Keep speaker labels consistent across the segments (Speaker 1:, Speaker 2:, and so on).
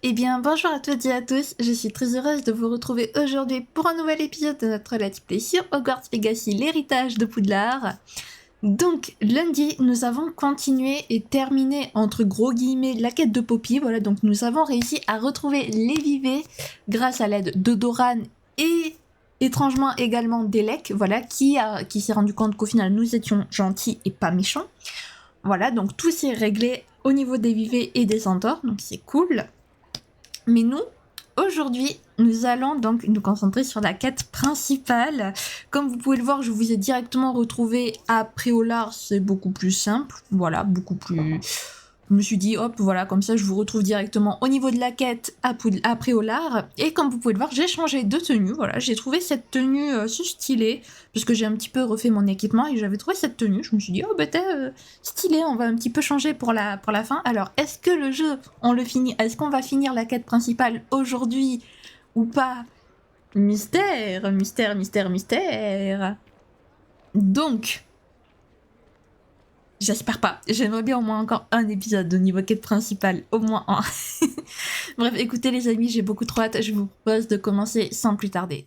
Speaker 1: Eh bien, bonjour à toutes et à tous, je suis très heureuse de vous retrouver aujourd'hui pour un nouvel épisode de notre Let's Play sur Hogwarts Legacy, l'héritage de Poudlard. Donc, lundi, nous avons continué et terminé, entre gros guillemets, la quête de Poppy. Voilà, donc nous avons réussi à retrouver les vivets grâce à l'aide de Doran et étrangement également d'Elec, voilà, qui s'est rendu compte qu'au final, nous étions gentils et pas méchants. Voilà, donc tout s'est réglé au niveau des vivets et des centaures, donc c'est cool. Mais nous, aujourd'hui, nous allons donc nous concentrer sur la quête principale. Comme vous pouvez le voir, je vous ai directement retrouvé à Préolard, c'est beaucoup plus simple. Voilà, beaucoup plus... Je me suis dit, hop, voilà, comme ça je vous retrouve directement au niveau de la quête à Préolard. Et comme vous pouvez le voir, j'ai changé de tenue. Voilà, j'ai trouvé cette tenue si stylée, puisque j'ai un petit peu refait mon équipement et j'avais trouvé cette tenue. Je me suis dit, oh, bah stylé, on va un petit peu changer pour la fin. Alors, est-ce que le jeu, on le finit? Est-ce qu'on va finir la quête principale aujourd'hui ou pas? Mystère, mystère, mystère, mystère. Donc... J'espère pas. J'aimerais bien au moins encore un épisode au niveau quête principale. Au moins un. Bref, écoutez les amis, j'ai beaucoup trop hâte. Je vous propose de commencer sans plus tarder.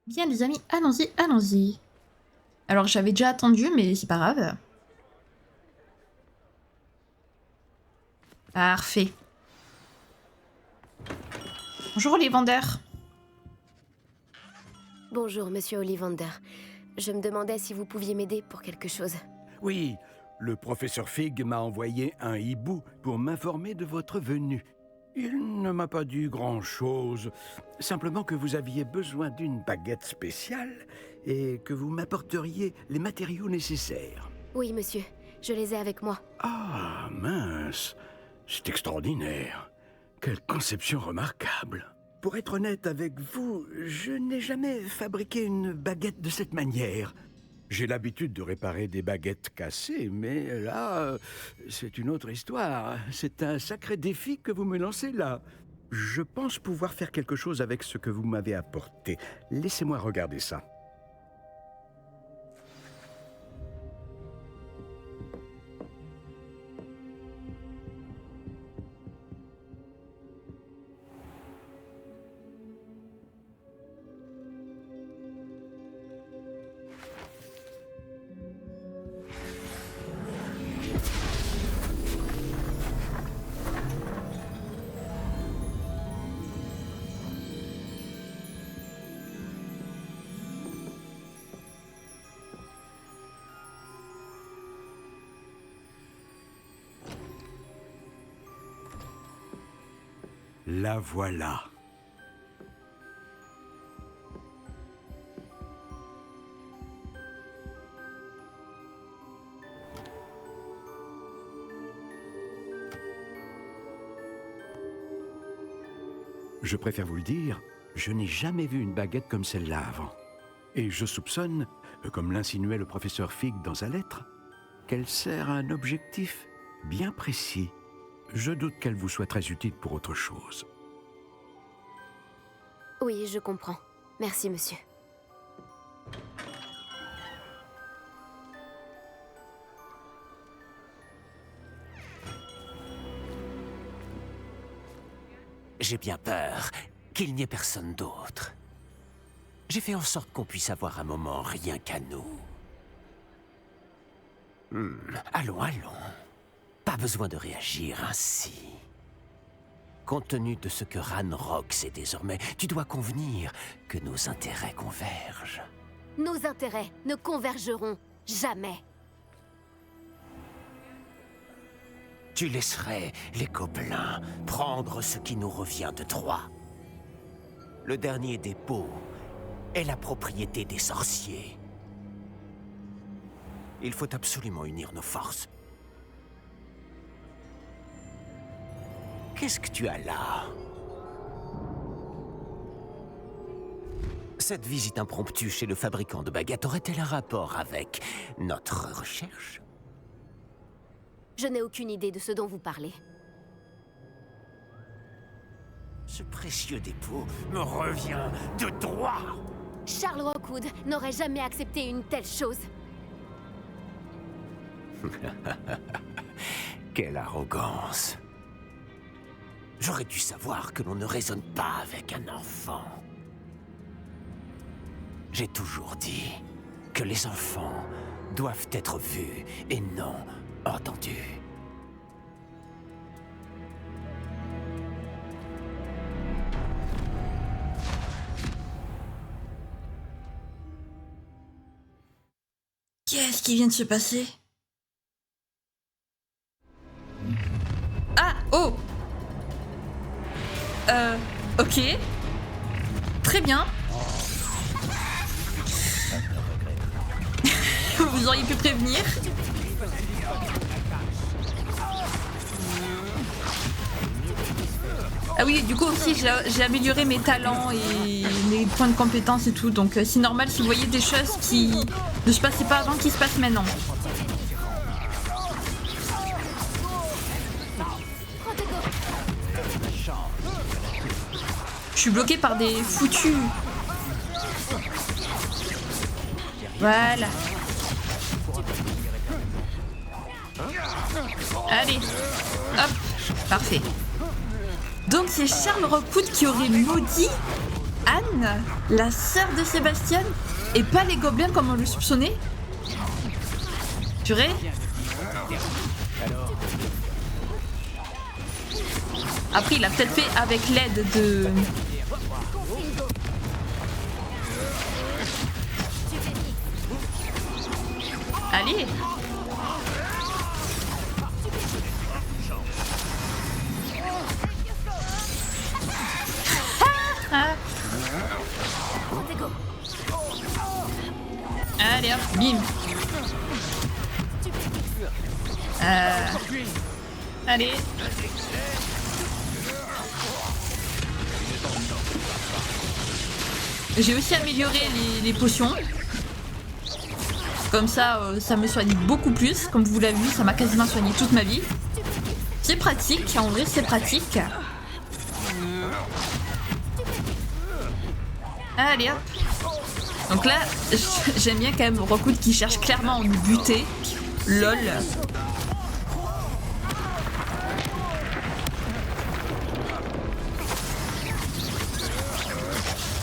Speaker 1: Bien les amis, allons-y, allons-y. Alors j'avais déjà attendu, mais c'est pas grave. Parfait. Bonjour les vendeurs.
Speaker 2: Bonjour, monsieur Ollivander. Je me demandais si vous pouviez m'aider pour quelque chose.
Speaker 3: Oui, le professeur Fig m'a envoyé un hibou pour m'informer de votre venue. Il ne m'a pas dit grand-chose, simplement que vous aviez besoin d'une baguette spéciale et que vous m'apporteriez les matériaux nécessaires.
Speaker 2: Oui, monsieur, je les ai avec moi.
Speaker 3: Ah, mince, c'est extraordinaire. Quelle conception remarquable. Pour être honnête avec vous, je n'ai jamais fabriqué une baguette de cette manière. J'ai l'habitude de réparer des baguettes cassées, mais là, c'est une autre histoire. C'est un sacré défi que vous me lancez là. Je pense pouvoir faire quelque chose avec ce que vous m'avez apporté. Laissez-moi regarder ça. La voilà. Je préfère vous le dire, je n'ai jamais vu une baguette comme celle-là avant. Et je soupçonne, comme l'insinuait le professeur Fig dans sa lettre, qu'elle sert à un objectif bien précis. Je doute qu'elle vous soit très utile pour autre chose.
Speaker 2: Oui, je comprends. Merci, monsieur.
Speaker 4: J'ai bien peur qu'il n'y ait personne d'autre. J'ai fait en sorte qu'on puisse avoir un moment rien qu'à nous. Allons, allons. Pas besoin de réagir ainsi. Compte tenu de ce que Ranrock sait désormais, tu dois convenir que nos intérêts convergent.
Speaker 2: Nos intérêts ne convergeront jamais.
Speaker 4: Tu laisserais les gobelins prendre ce qui nous revient de droit. Le dernier dépôt est la propriété des sorciers. Il faut absolument unir nos forces. Qu'est-ce que tu as là? Cette visite impromptue chez le fabricant de baguettes aurait-elle un rapport avec notre recherche?
Speaker 2: Je n'ai aucune idée de ce dont vous parlez.
Speaker 4: Ce précieux dépôt me revient de droit.
Speaker 2: Charles Rockwood n'aurait jamais accepté une telle chose.
Speaker 4: Quelle arrogance. J'aurais dû savoir que l'on ne raisonne pas avec un enfant. J'ai toujours dit que les enfants doivent être vus et non entendus.
Speaker 1: Qu'est-ce qui vient de se passer? Ah, oh. Ok. Très bien. Vous auriez pu prévenir. Ah oui, du coup aussi j'ai amélioré mes talents et mes points de compétence et tout, donc c'est normal si vous voyez des choses qui ne se passaient pas avant qui se passent maintenant. Je suis bloqué par des foutus. Voilà. Allez, hop, parfait. Donc c'est Charles Rockwood qui aurait maudit Anne, la sœur de Sébastien, et pas les gobelins comme on le soupçonnait. Purée. Après il a peut-être fait avec l'aide de... Allez. Ah. Allez hop, bim. Allez. J'ai aussi amélioré les potions. Comme ça, ça me soigne beaucoup plus. Comme vous l'avez vu, ça m'a quasiment soigné toute ma vie. C'est pratique, en vrai c'est pratique. Allez hop. Donc là, j'aime bien quand même Rockwood qui cherche clairement à nous buter. LOL.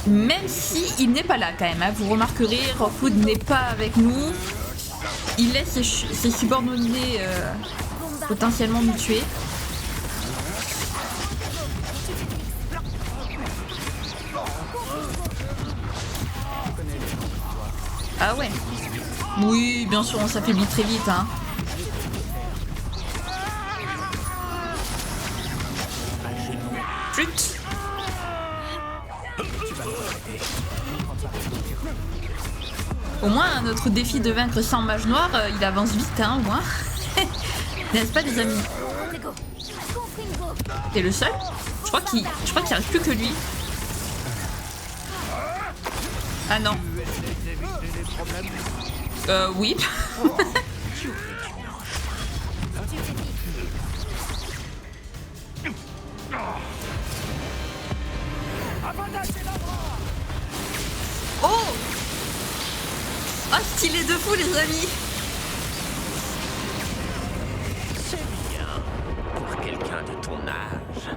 Speaker 1: Même si il n'est pas là quand même, hein. Vous remarquerez, Rockwood n'est pas avec nous. Il laisse ses subordonnés potentiellement nous tuer. Ah ouais. Oui, bien sûr, on s'affaiblit très vite, hein. Flûte. Au moins, notre défi de vaincre 100 mages noirs, il avance vite, hein, au moins. N'est-ce pas, des amis? T'es le seul? Je crois qu'il reste plus que lui. Ah non. Oui. Oh! Ah, stylé de fou, les amis!
Speaker 4: C'est bien pour quelqu'un de ton âge.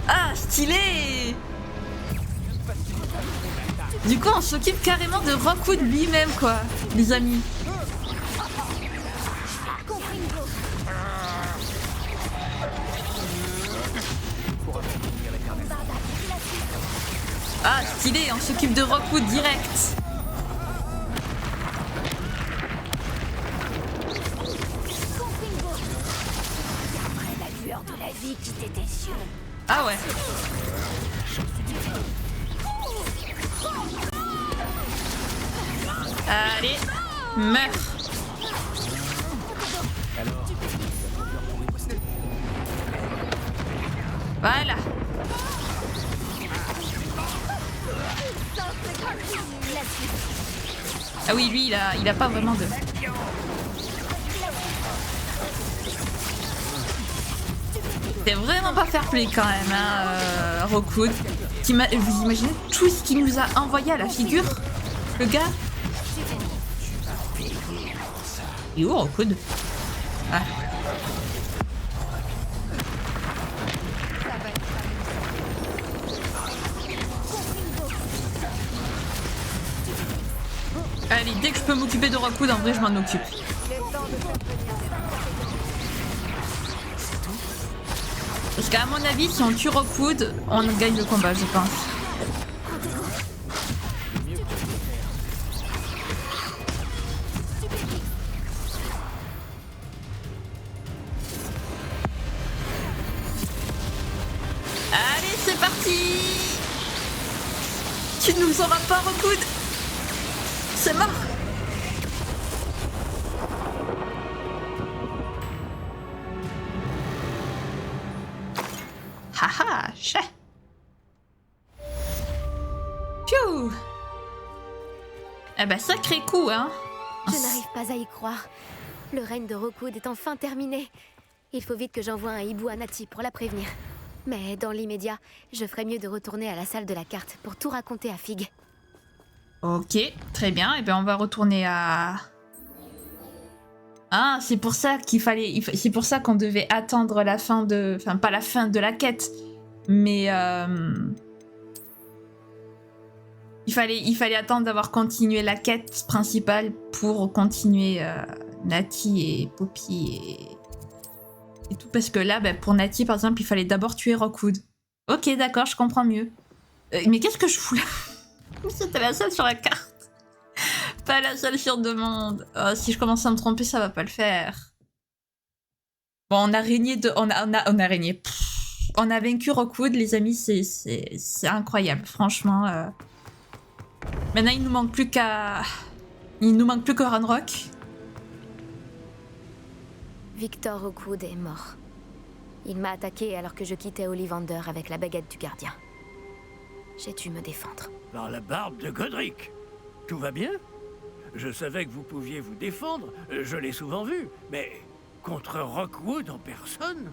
Speaker 1: Ah, stylé! Du coup, on s'occupe carrément de Rockwood lui-même, quoi, les amis. Ah, stylé, on s'occupe de Rockwood direct. Ah ouais. Allez, meurs. Voilà. Ah oui, lui, il a pas vraiment de... C'est vraiment pas fair play quand même, hein, Rockwood. Vous imaginez tout ce qu'il nous a envoyé à la figure, le gars? Il est où, Rockwood? Ah. Allez, dès que je peux m'occuper de Rockwood, en vrai, je m'en occupe. Parce qu'à mon avis, si on tue Rockwood, on gagne le combat, je pense. Allez, c'est parti! Tu ne nous auras pas, Rockwood! C'est mort! Haha, chais! Pfiou! Eh ben, sacré coup, hein!
Speaker 2: Je n'arrive pas à y croire. Le règne de Rockwood est enfin terminé. Il faut vite que j'envoie un hibou à Natty pour la prévenir. Mais dans l'immédiat, je ferais mieux de retourner à la salle de la carte pour tout raconter à Fig.
Speaker 1: Ok, très bien. Et ben, on va retourner à... Ah, c'est pour ça qu'il fallait... C'est pour ça qu'on devait attendre la fin de... Enfin, pas la fin de la quête, mais... Il fallait attendre d'avoir continué la quête principale pour continuer Natty et Poppy et tout. Parce que là, ben, pour Natty, par exemple, il fallait d'abord tuer Rockwood. Ok, d'accord, je comprends mieux. Mais qu'est-ce que je fous là? C'était la seule sur la carte. Pas la seule sur demande. Oh, si je commence à me tromper, ça va pas le faire. Bon, on a régné de... On a régné. On a vaincu Rockwood, les amis, c'est incroyable, franchement. Maintenant, il nous manque plus qu'à... Il nous manque plus que Ranrock.
Speaker 2: Victor Rockwood est mort. Il m'a attaqué alors que je quittais Ollivander avec la baguette du gardien. J'ai dû me défendre.
Speaker 3: Par la barbe de Godric. Tout va bien? Je savais que vous pouviez vous défendre, je l'ai souvent vu, mais contre Rockwood en personne?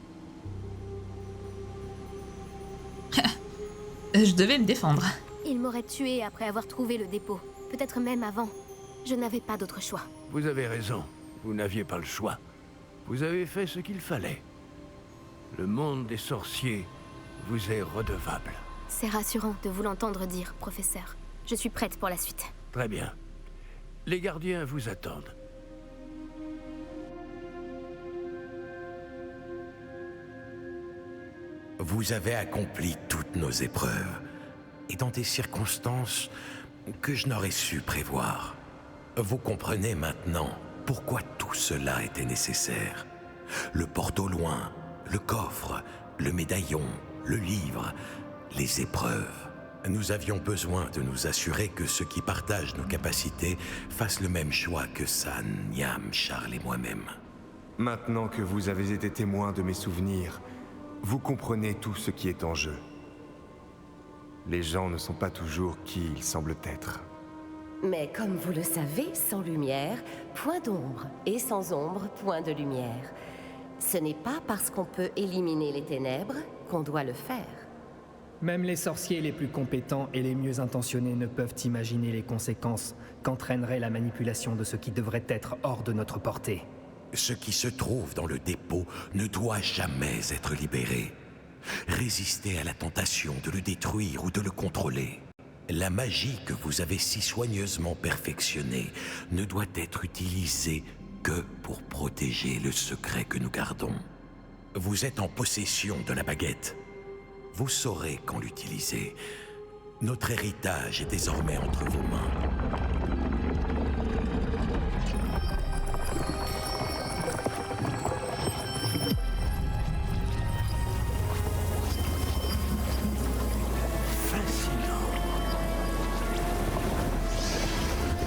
Speaker 1: Je devais me défendre.
Speaker 2: Il m'aurait tué après avoir trouvé le dépôt. Peut-être même avant. Je n'avais pas d'autre choix.
Speaker 3: Vous avez raison, vous n'aviez pas le choix. Vous avez fait ce qu'il fallait. Le monde des sorciers vous est redevable.
Speaker 2: C'est rassurant de vous l'entendre dire, professeur. Je suis prête pour la suite.
Speaker 3: Très bien. Les gardiens vous attendent.
Speaker 4: Vous avez accompli toutes nos épreuves, et dans des circonstances que je n'aurais su prévoir. Vous comprenez maintenant pourquoi tout cela était nécessaire. Le porte au loin, le coffre, le médaillon, le livre, les épreuves. Nous avions besoin de nous assurer que ceux qui partagent nos capacités fassent le même choix que San, Niam, Charles et moi-même.
Speaker 5: Maintenant que vous avez été témoin de mes souvenirs, vous comprenez tout ce qui est en jeu. Les gens ne sont pas toujours qui ils semblent être.
Speaker 6: Mais comme vous le savez, sans lumière, point d'ombre, et sans ombre, point de lumière. Ce n'est pas parce qu'on peut éliminer les ténèbres qu'on doit le faire.
Speaker 7: Même les sorciers les plus compétents et les mieux intentionnés ne peuvent imaginer les conséquences qu'entraînerait la manipulation de ce qui devrait être hors de notre portée.
Speaker 4: Ce qui se trouve dans le dépôt ne doit jamais être libéré. Résistez à la tentation de le détruire ou de le contrôler. La magie que vous avez si soigneusement perfectionnée ne doit être utilisée que pour protéger le secret que nous gardons. Vous êtes en possession de la baguette. Vous saurez quand l'utiliser. Notre héritage est désormais entre vos mains.
Speaker 3: Fascinant.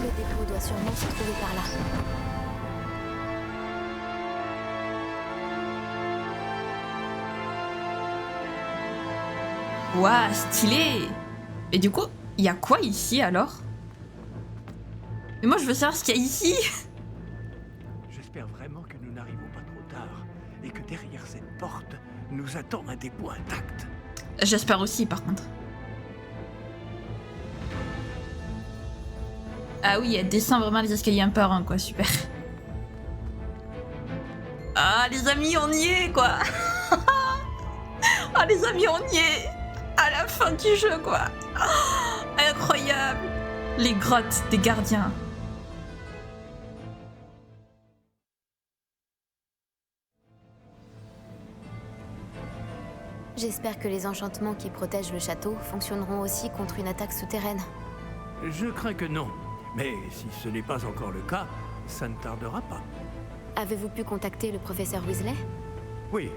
Speaker 2: Le dépôt doit sûrement se trouver par là.
Speaker 1: Ouah, stylé! Et du coup, il y a quoi ici alors? Mais moi je veux savoir ce qu'il y a ici!
Speaker 3: J'espère vraiment que nous n'arrivons pas trop tard et que derrière cette porte nous attend un dépôt intact.
Speaker 1: J'espère aussi par contre. Ah oui, elle descend vraiment les escaliers un par un quoi, super. Ah les amis, on y est quoi! Ah les amis, on y est! À la fin du jeu quoi! Oh, incroyable! Les grottes des gardiens.
Speaker 2: J'espère que les enchantements qui protègent le château fonctionneront aussi contre une attaque souterraine.
Speaker 3: Je crains que non. Mais si ce n'est pas encore le cas, ça ne tardera pas.
Speaker 2: Avez-vous pu contacter le professeur Weasley?
Speaker 3: Oui,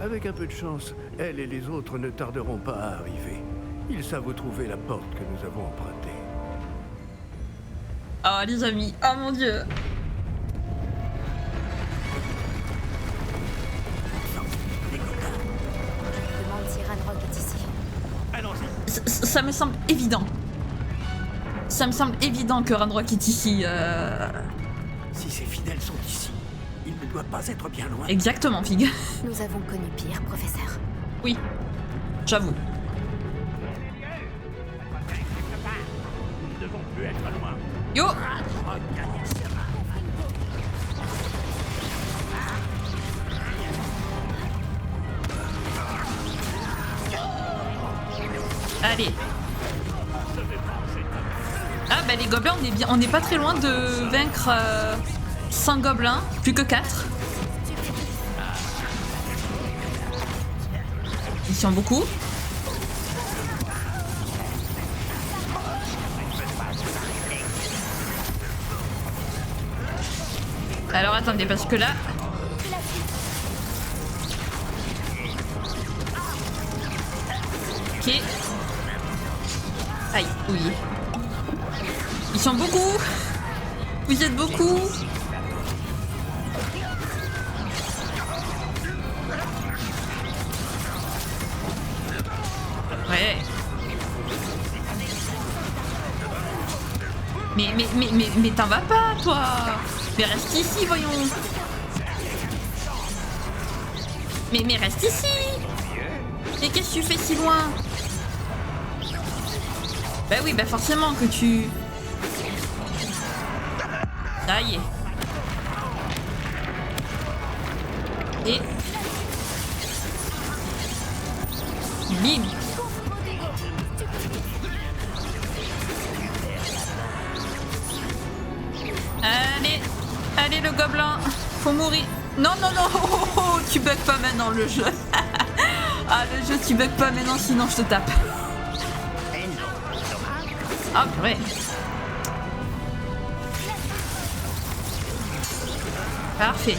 Speaker 3: avec un peu de chance, elle et les autres ne tarderont pas à arriver. Ils savent où trouver la porte que nous avons empruntée.
Speaker 1: Oh les amis, oh mon dieu.
Speaker 2: Demande si Ranrock est ici.
Speaker 3: Allons-y.
Speaker 1: Ça me semble évident. Ça me semble évident que Ranrock est ici.
Speaker 3: Si ces fidèles sont ici, il ne doit pas être bien loin.
Speaker 1: Exactement, Fig.
Speaker 2: Nous avons connu pire, professeur.
Speaker 1: Oui, j'avoue.
Speaker 3: Nous ne devons plus être loin.
Speaker 1: Yo. Allez. Ah bah les gobelins, on n'est pas très loin de vaincre 100 gobelins, plus que 4. Ils sont beaucoup. Alors attendez, parce que là... Ok. Aïe, oui. Ils sont beaucoup. Vous êtes beaucoup. Ouais. Mais t'en vas pas, toi. Mais reste ici, voyons. Mais reste ici. Et qu'est-ce que tu fais si loin? Bah oui, bah forcément que tu... Ça y est. Et... Bim. Allez. Allez le gobelin. Faut mourir. Non, non, non. Oh, oh, oh, tu bugs pas maintenant le jeu. Ah, le jeu, tu bugs pas maintenant, sinon je te tape. Ah, purée. Parfait.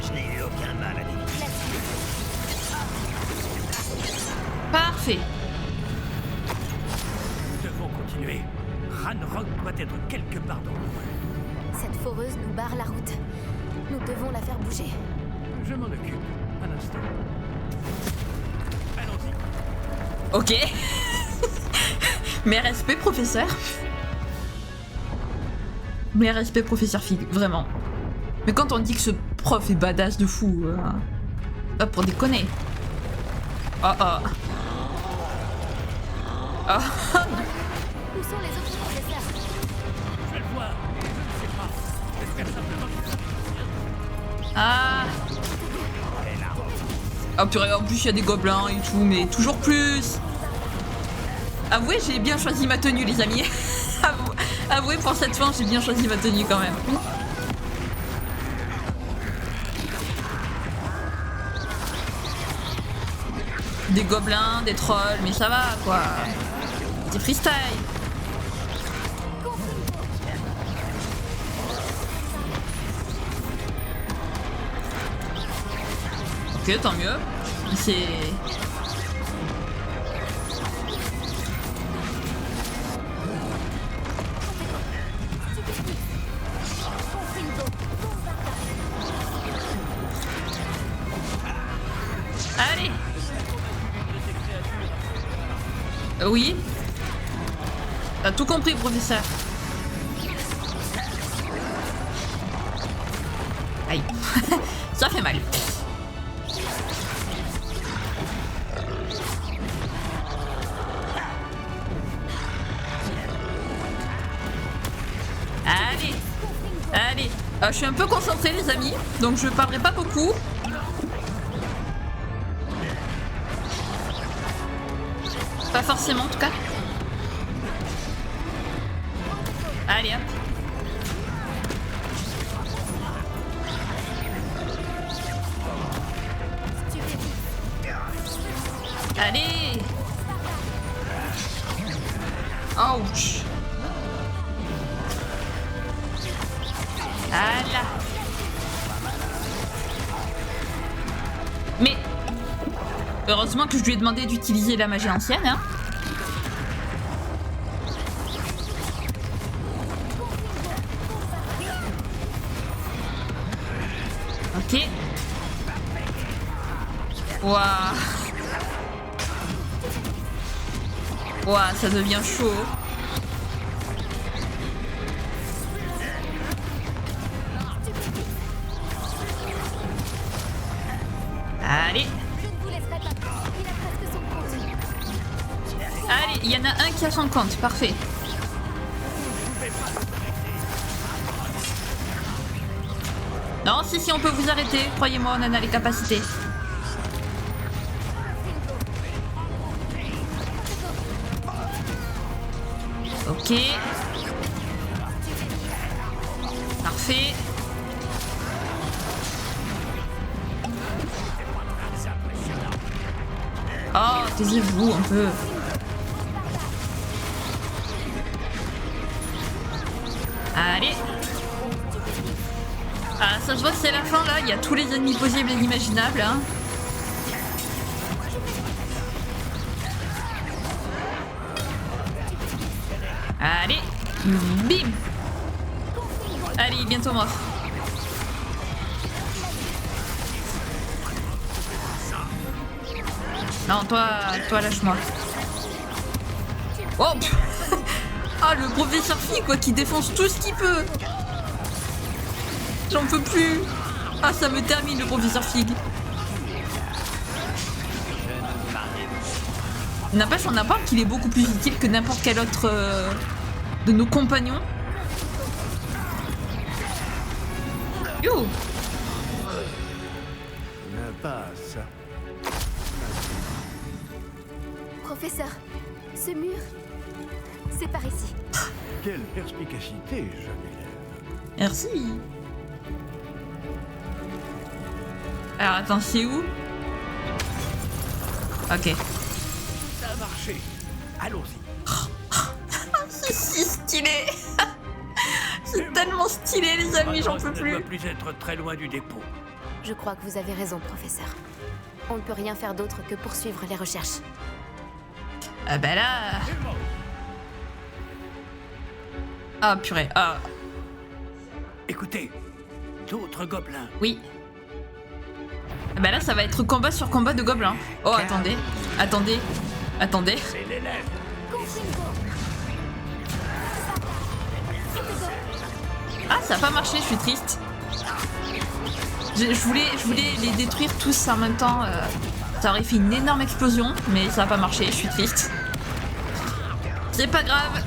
Speaker 3: Je n'ai eu aucun mal à l'éviter.
Speaker 1: Parfait.
Speaker 3: Nous devons continuer. Ranrock doit être quelque part dans le coin.
Speaker 2: Cette foreuse nous barre la route. Nous devons la faire bouger.
Speaker 3: Je m'en occupe. Un instant. Allons-y.
Speaker 1: Ok. Mes respects, professeur. Mes respects, professeur Fig, vraiment. Mais quand on dit que ce prof est badass de fou, pas pour déconner. Oh oh. Oh.
Speaker 2: Où sont les autres professeurs?
Speaker 3: Je vais le voir. Je ne sais pas. J'espère simplement que...
Speaker 1: Ah. Oh purée, en plus il y a des gobelins et tout, mais toujours plus. Avouez, j'ai bien choisi ma tenue, les amis. Avouez, pour cette fin, j'ai bien choisi ma tenue quand même. Des gobelins, des trolls, mais ça va quoi. C'est freestyle. Ok, tant mieux. C'est... Allez. Oui. T'as tout compris, professeur. Aïe. Ça fait mal. Allez. Allez. Je suis un peu concentrée, les amis, donc je parlerai pas beaucoup. Pas forcément en tout cas. Allez hop. Allez. Ouch. Voilà. Mais heureusement que je lui ai demandé d'utiliser la magie ancienne, hein. Ok. Waouh. Waouh, ça devient chaud. Allez. Allez, il y en a un qui a son compte, parfait. Non, si, on peut vous arrêter. Croyez-moi, on en a les capacités. Ok. Parfait. Oh, taisez-vous un peu. Allez. Ah, ça se voit que c'est la fin là, il y a tous les ennemis possibles et inimaginables. Hein. Allez. Bim. Allez, bientôt mort. Non, toi lâche-moi. Oh. Ah, le professeur Fig quoi, qui défonce tout ce qu'il peut. J'en peux plus. Ah, ça me termine le professeur Fig. N'empêche, on apprend qu'il est beaucoup plus utile que n'importe quel autre de nos compagnons. Yo.
Speaker 2: Professeur, ce mur, c'est par ici.
Speaker 3: Quelle perspicacité, jeune élève.
Speaker 1: Merci. Alors attends, c'est où? Ok.
Speaker 3: Ça a marché. Allons-y.
Speaker 1: C'est si stylé. C'est tellement stylé les amis, j'en peux
Speaker 3: Ne
Speaker 1: plus.
Speaker 3: doit plus être très loin du dépôt.
Speaker 2: Je crois que vous avez raison, professeur. On ne peut rien faire d'autre que poursuivre les recherches.
Speaker 1: Ah bah là... Ah purée, ah...
Speaker 3: Écoutez, d'autres gobelins.
Speaker 1: Oui. Ah bah là ça va être combat sur combat de gobelins. Oh attendez, attendez, attendez.
Speaker 3: C'est l'élève.
Speaker 1: Ah ça a pas marché, je suis triste. Je voulais les détruire tous en même temps. Ça aurait fait une énorme explosion, mais ça a pas marché, je suis triste. C'est pas grave.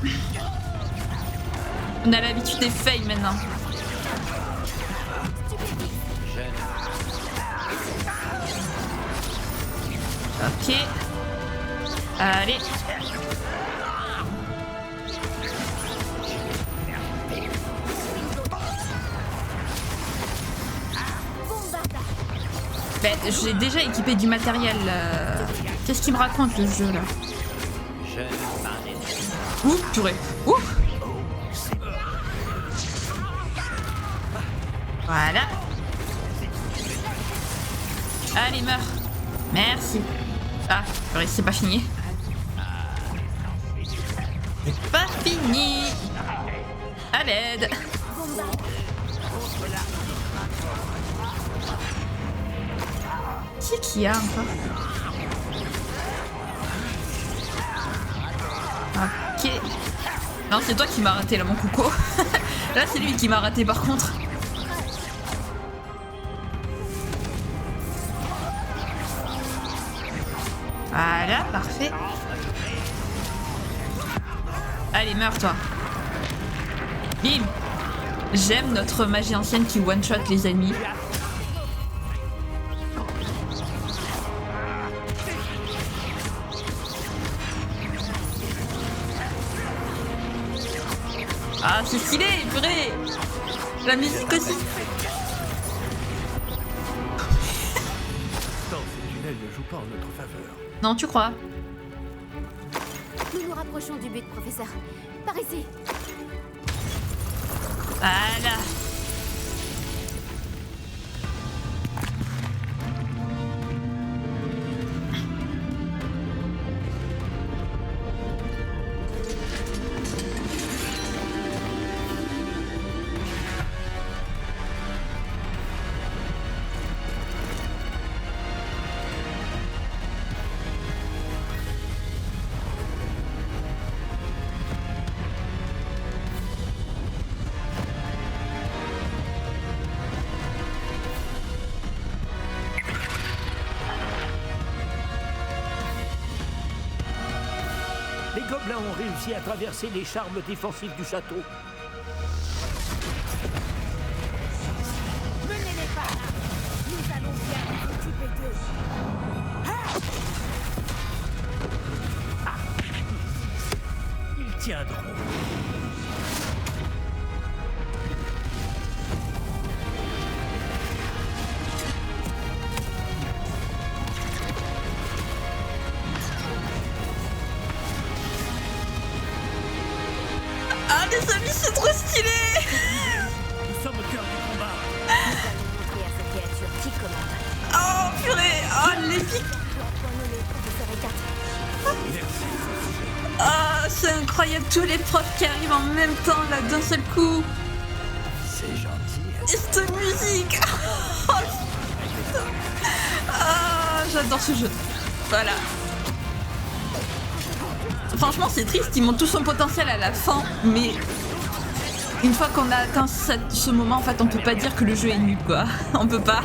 Speaker 1: On a l'habitude des fails maintenant. Ok. Allez. Ben, j'ai déjà équipé du matériel. Qu'est-ce qu'il me raconte le jeu là? Ouh, purée. Ouh. Voilà. Allez, meurs. Merci. Ah, purée, c'est pas fini. C'est pas fini. À l'aide. Qui qu'il y a encore? Ok. Non, c'est toi qui m'as raté là, mon coucou. Là, c'est lui qui m'a raté par contre. Voilà, parfait. Allez, meurs toi. Bim. J'aime notre magie ancienne qui one-shot les ennemis. Ah, c'est stylé, purée. La musique aussi.
Speaker 3: Dans ces tunnels ne joue pas en notre faveur.
Speaker 1: Non, tu crois?
Speaker 2: Nous nous rapprochons du but, professeur. Par ici.
Speaker 1: Voilà.
Speaker 8: Les gobelins ont réussi à traverser les charmes défensifs du château.
Speaker 2: Menez-les par là. Nous allons bien nous occuper d'eux.
Speaker 8: Ils tiendront.
Speaker 1: Ah, les amis, c'est trop stylé!
Speaker 8: Nous sommes au cœur du combat.
Speaker 2: Nous allons montrer à cette créature qui commande.
Speaker 1: Oh, purée! Oh, l'épique!
Speaker 2: Point nommé, professeur Eckart.
Speaker 1: Ah, c'est incroyable, tous les profs qui arrivent en même temps, là, d'un seul coup!
Speaker 8: C'est gentil.
Speaker 1: Et cette musique! Oh, putain. Ah, j'adore ce jeu. Voilà. Franchement, c'est triste, ils montrent tout son potentiel à la fin, mais une fois qu'on a atteint ce moment, en fait, on peut pas dire que le jeu est nul, quoi. On peut pas.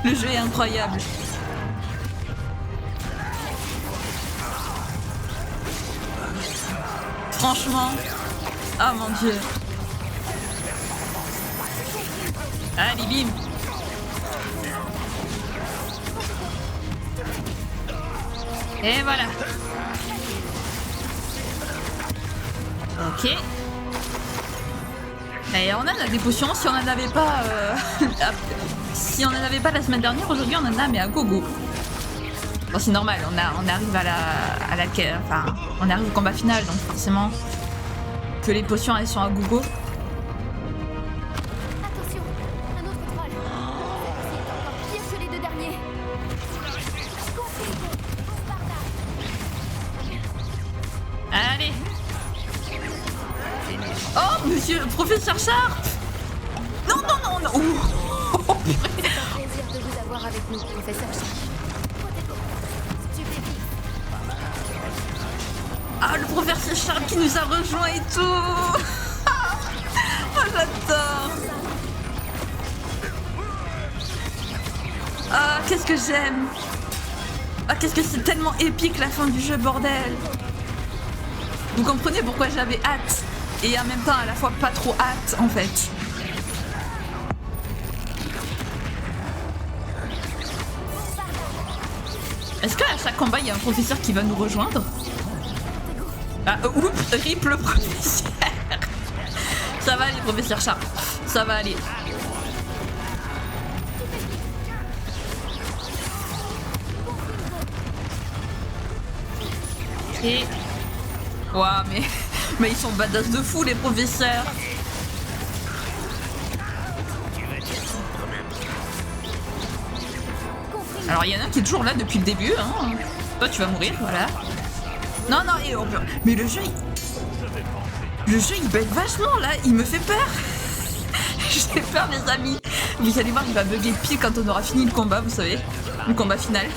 Speaker 1: Le jeu est incroyable. Franchement. Ah mon dieu. Allez, bim. Et voilà. Ok. Et on en a des potions, si on en avait pas si on en avait pas la semaine dernière, aujourd'hui on en a mais à gogo. Bon, c'est normal, on arrive enfin, on arrive au combat final, donc forcément que les potions elles sont à gogo.
Speaker 2: Attention, un autre troll. Celui-ci est encore pire que les deux derniers. Conflit, par là.
Speaker 1: Allez. Oh, monsieur le professeur Sharp. Non, non, non, non. Oh, purée.
Speaker 2: C'est un plaisir de vous avoir avec nous, professeur Sharp. Stupéfie.
Speaker 1: Ah, le professeur Sharp qui nous a rejoint et tout. Oh, j'adore. Ah, qu'est-ce que j'aime. Ah, qu'est-ce que c'est tellement épique la fin du jeu, bordel. Vous comprenez pourquoi j'avais hâte. Et en même temps, à la fois, pas trop hâte, en fait. Est-ce qu'à chaque combat, il y a un professeur qui va nous rejoindre? Ah, oups, rip le professeur. Ça va aller, professeur Sharp. Ça va aller. Et... Ouah, mais ils sont badass de fou, les professeurs. Alors, il y en a un qui est toujours là depuis le début. Hein. Toi, tu vas mourir, voilà. Non, non, et mais le jeu, il bug vachement, là. Il me fait peur. J'ai peur, les amis. Vous allez voir, il va bugger pile quand on aura fini le combat, vous savez. Le combat final.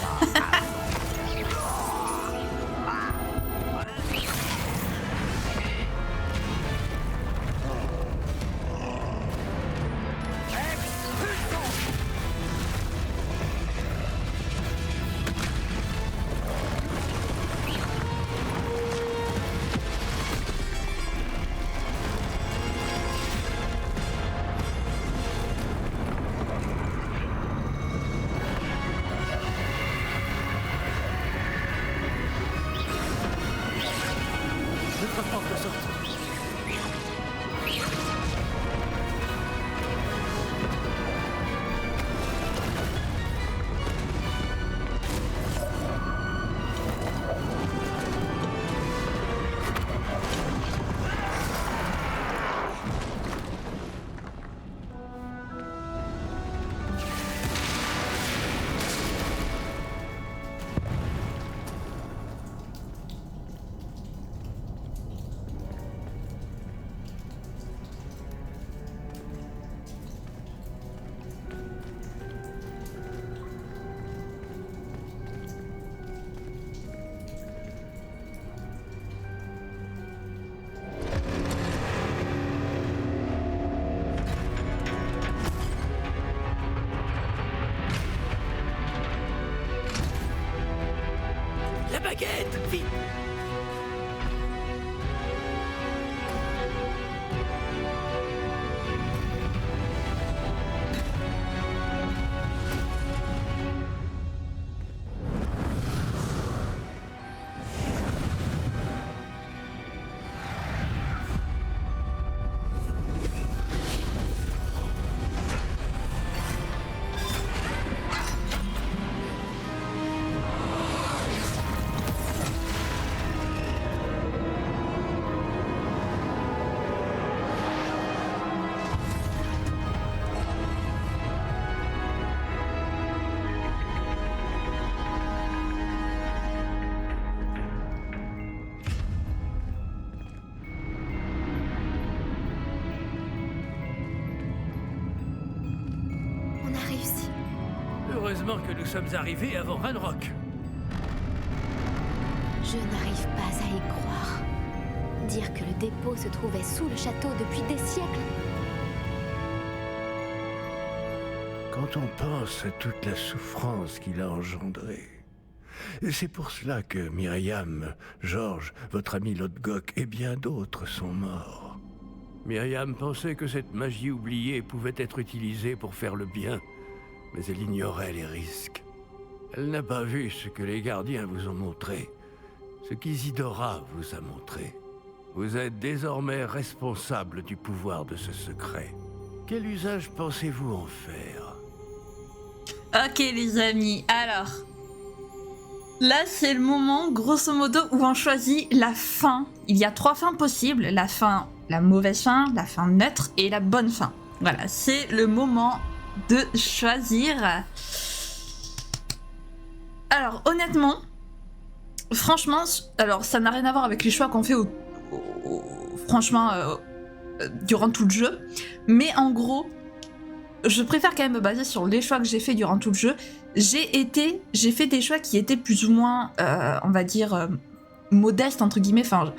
Speaker 8: vite.
Speaker 2: On a réussi.
Speaker 8: Heureusement que nous sommes arrivés avant Ranrock.
Speaker 2: Je n'arrive pas à y croire. Dire que le dépôt se trouvait sous le château depuis des siècles.
Speaker 3: Quand on pense à toute la souffrance qu'il a engendrée. Et c'est pour cela que Myriam, Georges, votre ami Lodgok et bien d'autres sont morts. Myriam pensait que cette magie oubliée pouvait être utilisée pour faire le bien, mais elle ignorait les risques. Elle n'a pas vu ce que les gardiens vous ont montré, ce qu'Isidora vous a montré. Vous êtes désormais responsable du pouvoir de ce secret. Quel usage pensez-vous en faire?
Speaker 1: Ok les amis, alors... Là c'est le moment, grosso modo, où on choisit la fin. Il y a 3 fins possibles, la fin, la mauvaise fin, la fin neutre et la bonne fin. Voilà, c'est le moment de choisir. Alors honnêtement, franchement, alors ça n'a rien à voir avec les choix qu'on fait franchement durant tout le jeu, mais en gros, je préfère quand même me baser sur les choix que j'ai fait durant tout le jeu. J'ai fait des choix qui étaient plus ou moins, on va dire, modestes entre guillemets. Enfin,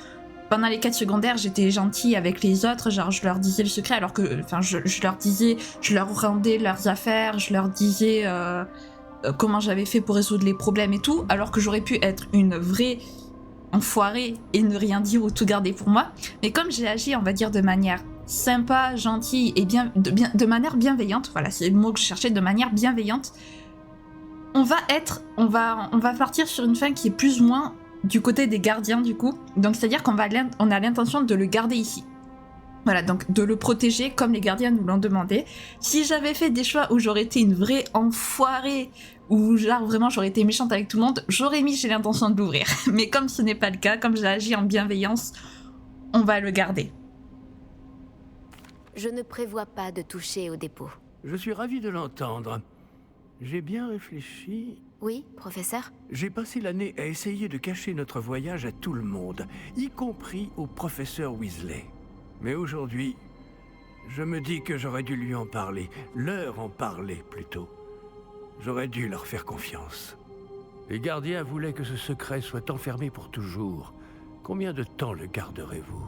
Speaker 1: pendant les quêtes secondaires, j'étais gentille avec les autres, genre je leur disais le secret, alors que, enfin, je leur disais, je leur rendais leurs affaires, je leur disais comment j'avais fait pour résoudre les problèmes et tout, alors que j'aurais pu être une vraie enfoirée et ne rien dire ou tout garder pour moi. Mais comme j'ai agi, on va dire, de manière sympa, gentille et de manière bienveillante, voilà, c'est le mot que je cherchais, de manière bienveillante, on va partir sur une fin qui est plus ou moins du côté des gardiens du coup. Donc c'est-à-dire qu'on a l'intention de le garder ici. Voilà, donc de le protéger comme les gardiens nous l'ont demandé. Si j'avais fait des choix où j'aurais été une vraie enfoirée, où genre vraiment j'aurais été méchante avec tout le monde, j'aurais mis j'ai l'intention de l'ouvrir. Mais comme ce n'est pas le cas, comme j'ai agi en bienveillance, on va le garder.
Speaker 2: Je ne prévois pas de toucher au dépôt.
Speaker 3: Je suis ravi de l'entendre. J'ai bien réfléchi.
Speaker 2: Oui, professeur?
Speaker 3: J'ai passé l'année à essayer de cacher notre voyage à tout le monde, y compris au professeur Weasley. Mais aujourd'hui, je me dis que j'aurais dû lui en parler, leur en parler plutôt. J'aurais dû leur faire confiance. Les gardiens voulaient que ce secret soit enfermé pour toujours. Combien de temps le garderez-vous?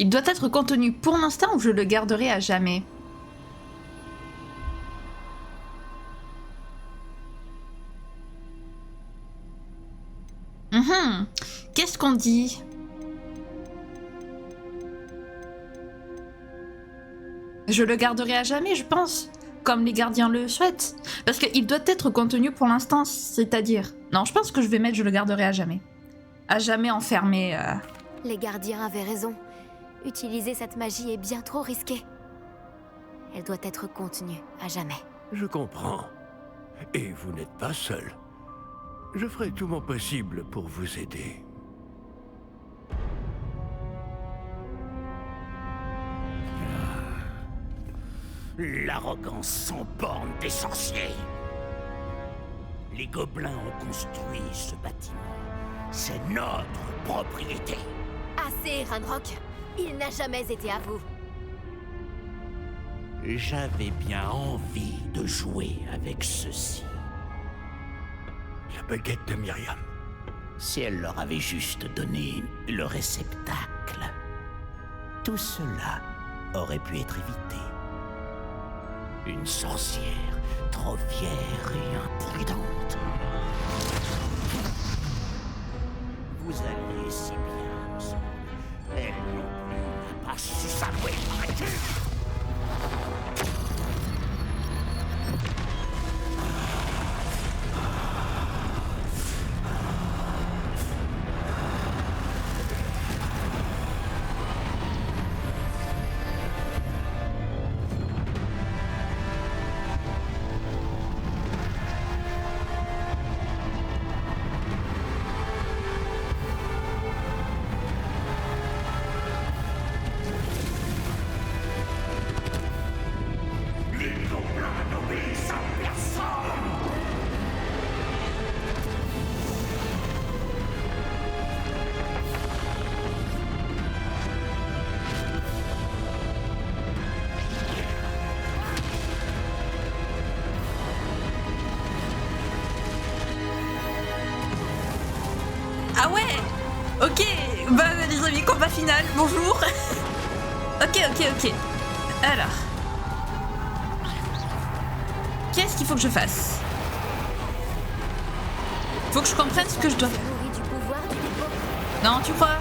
Speaker 1: Il doit être contenu pour l'instant ou je le garderai à jamais? Qu'est-ce qu'on dit? Je le garderai à jamais, je pense. Comme les gardiens le souhaitent. Parce qu'il doit être contenu pour l'instant, c'est-à-dire... Non, je pense que je vais mettre je le garderai à jamais. À jamais enfermé.
Speaker 2: Les gardiens avaient raison. Utiliser cette magie est bien trop risqué. Elle doit être contenue à jamais.
Speaker 3: Je comprends. Et vous n'êtes pas seul. Je ferai tout mon possible pour vous aider.
Speaker 8: L'arrogance sans borne des sorciers. Les gobelins ont construit ce bâtiment. C'est notre propriété.
Speaker 2: Assez, Ranrock. Il n'a jamais été à vous.
Speaker 8: J'avais bien envie de jouer avec ceci.
Speaker 3: La baguette de Myriam.
Speaker 8: Si elle leur avait juste donné le réceptacle.
Speaker 4: tout cela aurait pu être évité. Une sorcière trop fière et imprudente. Vous alliez si bien ensemble. Elle non plus n'a pas su s'avouer, paraît-il.
Speaker 1: Ah ouais. Ok, bah les amis, combat final, bonjour. Ok. Alors. Qu'est-ce qu'il faut que je fasse? Faut que je comprenne ce que je dois faire.
Speaker 2: Nourri du pouvoir du dépôt.
Speaker 1: Non, tu crois?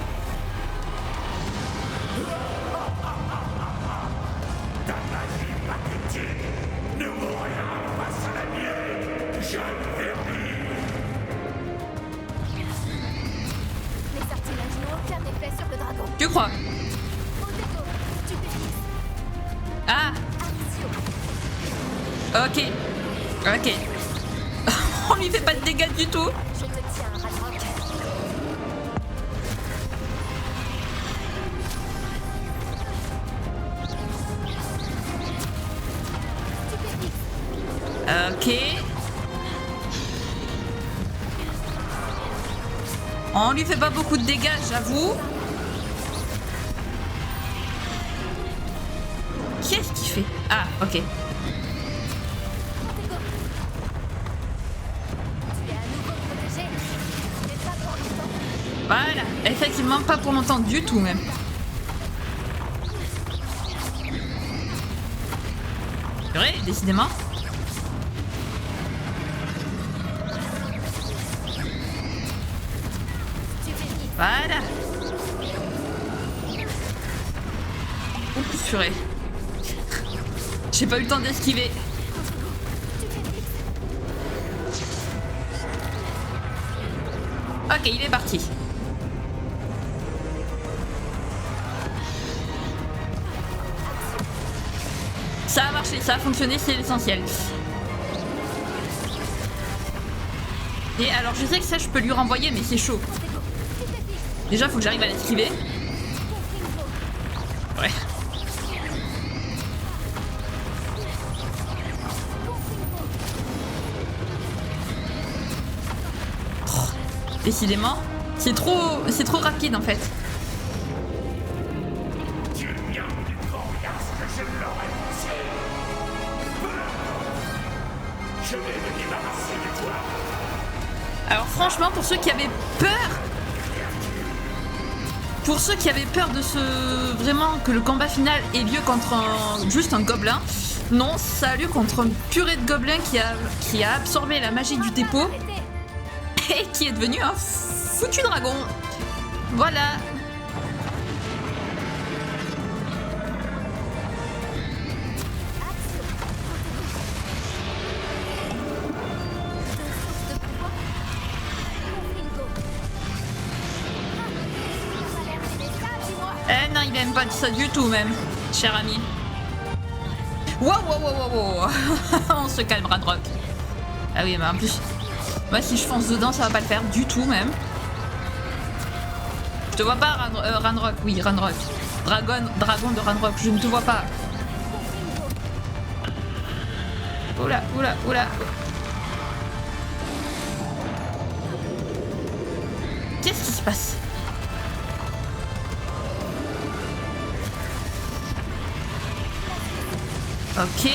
Speaker 2: Les sortilèges n'ont aucun effet sur le dragon.
Speaker 1: Tu crois?
Speaker 2: Potato, stupéfixe,
Speaker 1: Ah,
Speaker 2: action.
Speaker 1: ok. On lui fait pas de dégâts du tout.
Speaker 2: Je te tiens, Ranrock.
Speaker 1: Ok. On lui fait pas beaucoup de dégâts, j'avoue. Qu'est-ce qu'il fait? Ah, ok.
Speaker 2: Tu es à nouveau protégé, mais pas pour longtemps.
Speaker 1: Voilà, effectivement, pas pour longtemps du tout même. C'est vrai, décidément.
Speaker 2: Stupéfixe,
Speaker 1: Voilà. Oups, purée. J'ai pas eu le temps d'esquiver. Ok, il est parti. Ça a marché, ça a fonctionné, c'est l'essentiel. Et alors, je sais que ça, je peux lui renvoyer, mais c'est chaud. Déjà, faut que j'arrive à l'esquiver. Ouais. Oh, décidément, c'est trop rapide en fait. Alors franchement, pour ceux qui avaient peur de ce vraiment que le combat final ait lieu contre juste un gobelin, non, ça a lieu contre une purée de gobelins qui a absorbé la magie du dépôt et qui est devenu un foutu dragon. Voilà. Eh non, il aime pas ça du tout même, cher ami. Wow. On se calme, Ranrock. Ah oui, mais en plus, moi si je fonce dedans, ça va pas le faire du tout même. Je te vois pas, Ranrock. Oui, Ranrock. Dragon de Ranrock, je ne te vois pas. Oula. Qu'est-ce qui se passe? Ok.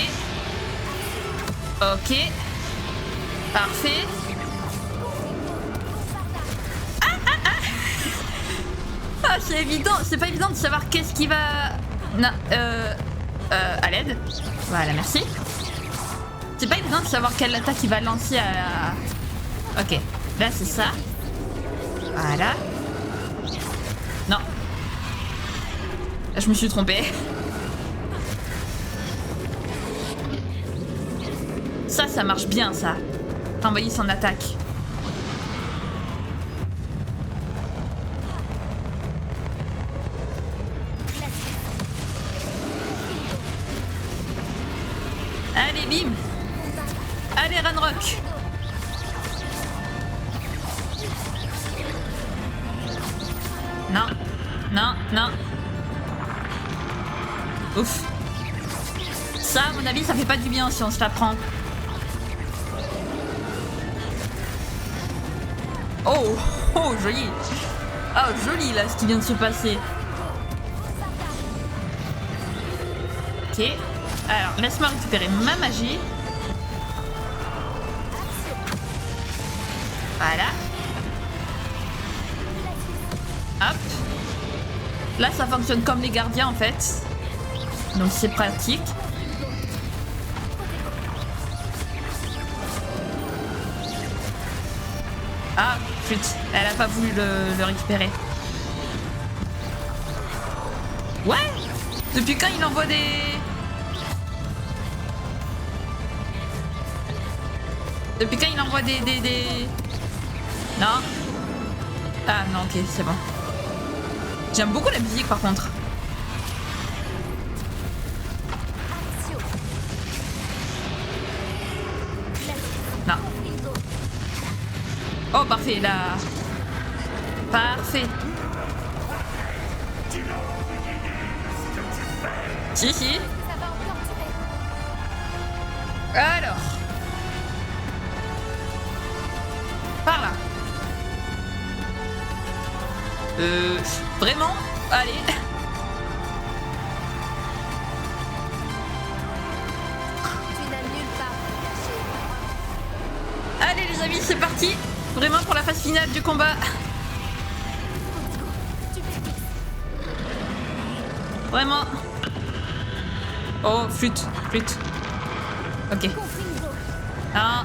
Speaker 1: Parfait. Ah Ah, c'est évident, c'est pas évident de savoir qu'est-ce qui va... Non, à l'aide. Voilà, merci. C'est pas évident de savoir quelle attaque il va lancer à la... Ok, là c'est ça. Voilà. Non. Là, je me suis trompée. Ça marche bien, ça. Envoyer son attaque. Allez, bim. Allez, Ranrock. Non. Non, non. Ouf. Ça, à mon avis, ça fait pas du bien si on se la prend. Oh, oh, joli. Oh, joli, là, ce qui vient de se passer. Ok. Alors, laisse-moi récupérer ma magie. Voilà. Hop. Là, ça fonctionne comme les gardiens, en fait. Donc, c'est pratique. Ah, flûte. Elle a pas voulu le récupérer. Ouais. Depuis quand il envoie des... Depuis quand il envoie des... Non. Ah non, ok, c'est bon. J'aime beaucoup la musique par contre. Non. Oh, parfait, là. Parfait. Si, si. Alors. Par là. Vraiment? Allez. Allez les amis, c'est parti. Vraiment pour la phase finale du combat. Vraiment. Oh, flûte, flûte. Ok. Ah.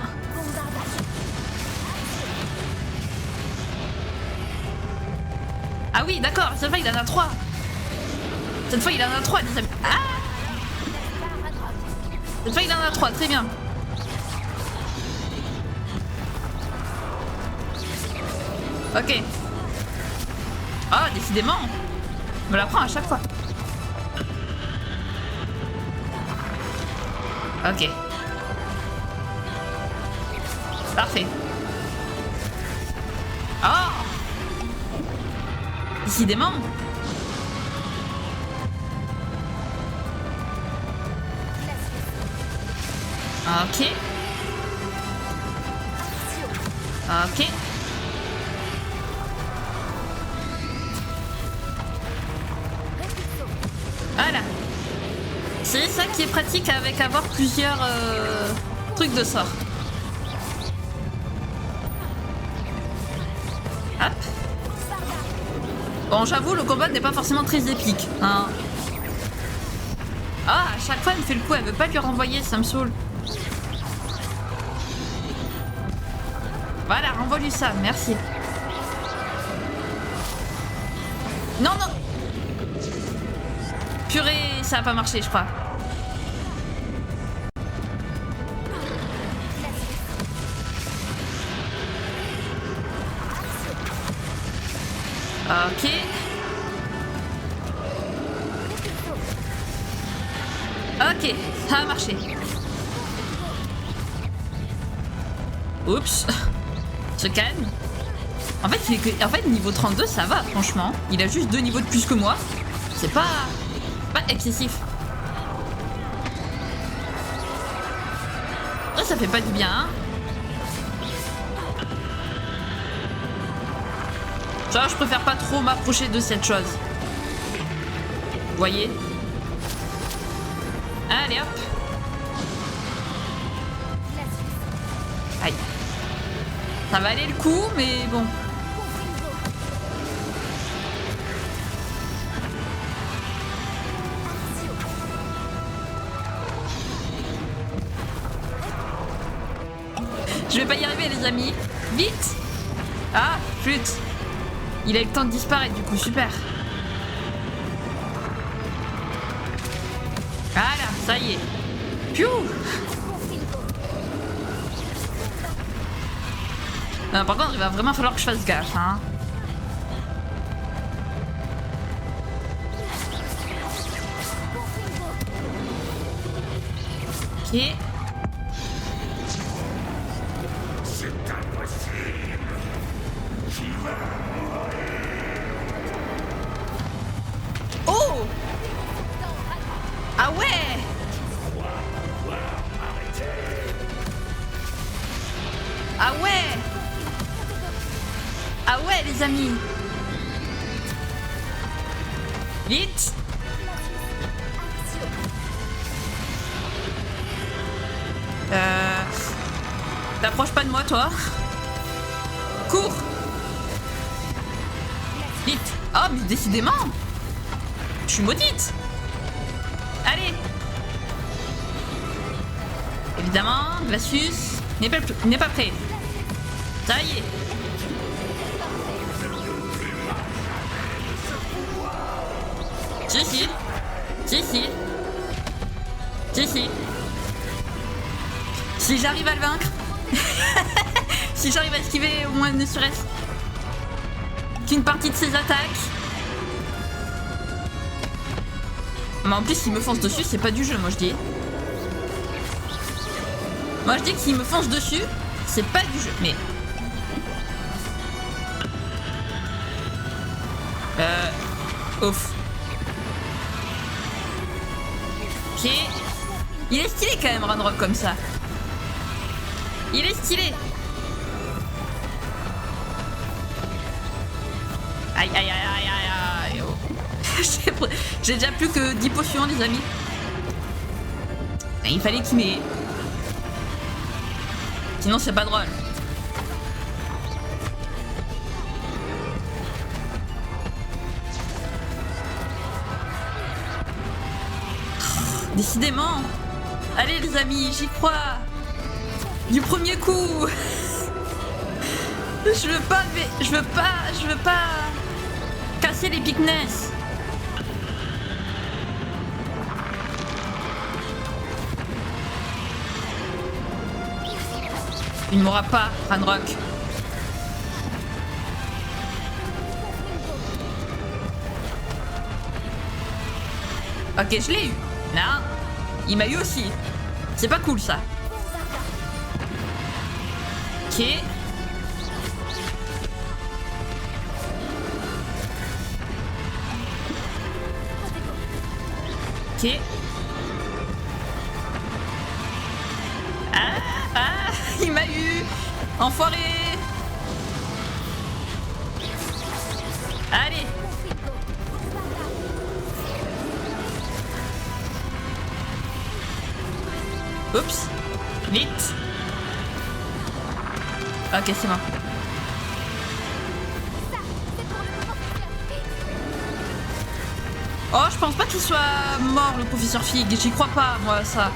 Speaker 1: Ah oui, d'accord, cette fois il en a 3. Cette fois il en a 3, les amis. Ah. Cette fois il en a 3, très bien. Ok. Ah, décidément. Je me la prends à chaque fois. Ok. Parfait. Oh. Décidément. Ok. Ok. Voilà. C'est ça qui est pratique avec avoir plusieurs trucs de sort. Hop. Bon, j'avoue, le combat n'est pas forcément très épique. Hein. Ah, à chaque fois, elle me fait le coup. Elle veut pas lui renvoyer, ça me saoule. Voilà, renvoie-lui ça, merci. Non, non. Purée, ça a pas marché, je crois. Ok. Ok, ça a marché. Oups. Se calme. En fait, niveau 32, ça va, franchement. Il a juste 2 niveaux de plus que moi. C'est pas excessif. Ça fait pas du bien, hein. Genre, je préfère pas trop m'approcher de cette chose. Vous voyez? Allez, hop. Aïe. Ça va aller le coup, mais bon. Je vais pas y arriver les amis. Vite. Ah, flûte. Il a eu le temps de disparaître du coup, super. Voilà, ça y est. Piou. Par contre, il va vraiment falloir que je fasse gaffe, hein. Ok.
Speaker 9: C'est impossible. J'y vais.
Speaker 1: Oh! Ah ouais! Ah ouais! Ah ouais les amis! Vite! T'approches pas de moi toi? Cours! Vite! Oh mais décidément! Je suis maudite! Allez! Évidemment, Glacius n'est pas prêt. Ça y est. Si. Si j'arrive à le vaincre. Si j'arrive à esquiver au moins ne serait-ce qu'une partie de ses attaques. Mais en plus s'il me fonce dessus c'est pas du jeu moi je dis. Moi je dis que s'il me fonce dessus c'est pas du jeu mais... Ouf. Ok. Il est stylé quand même Ranrock comme ça. Il est stylé. Aïe aïe aïe aïe aïe aïe. Oh. J'ai déjà plus que 10 potions les amis. Et il fallait qu'il m'ait... Sinon c'est pas drôle. Décidément. Allez les amis, j'y crois. Du premier coup. Je veux pas casser les Picness. Il ne mourra pas, Ranrock. Ok, je l'ai eu. Non, il m'a eu aussi. C'est pas cool ça. Ok. Ok. Ah, il m'a eu. Enfoiré. Allez. Oups. Vite. Ok, c'est bon. Oh, je pense pas qu'il soit mort, le professeur Fig. J'y crois pas, moi, ça.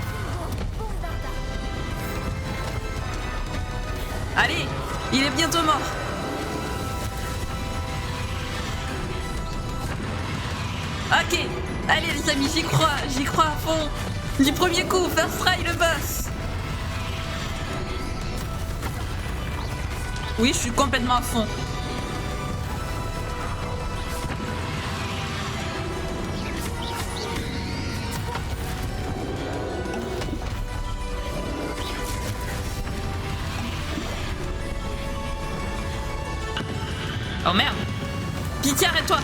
Speaker 1: Allez, il est bientôt mort. Ok, allez les amis, j'y crois à fond. Du premier coup, first try le boss. Oui, je suis complètement à fond. Oh merde. Pitié, arrête-toi.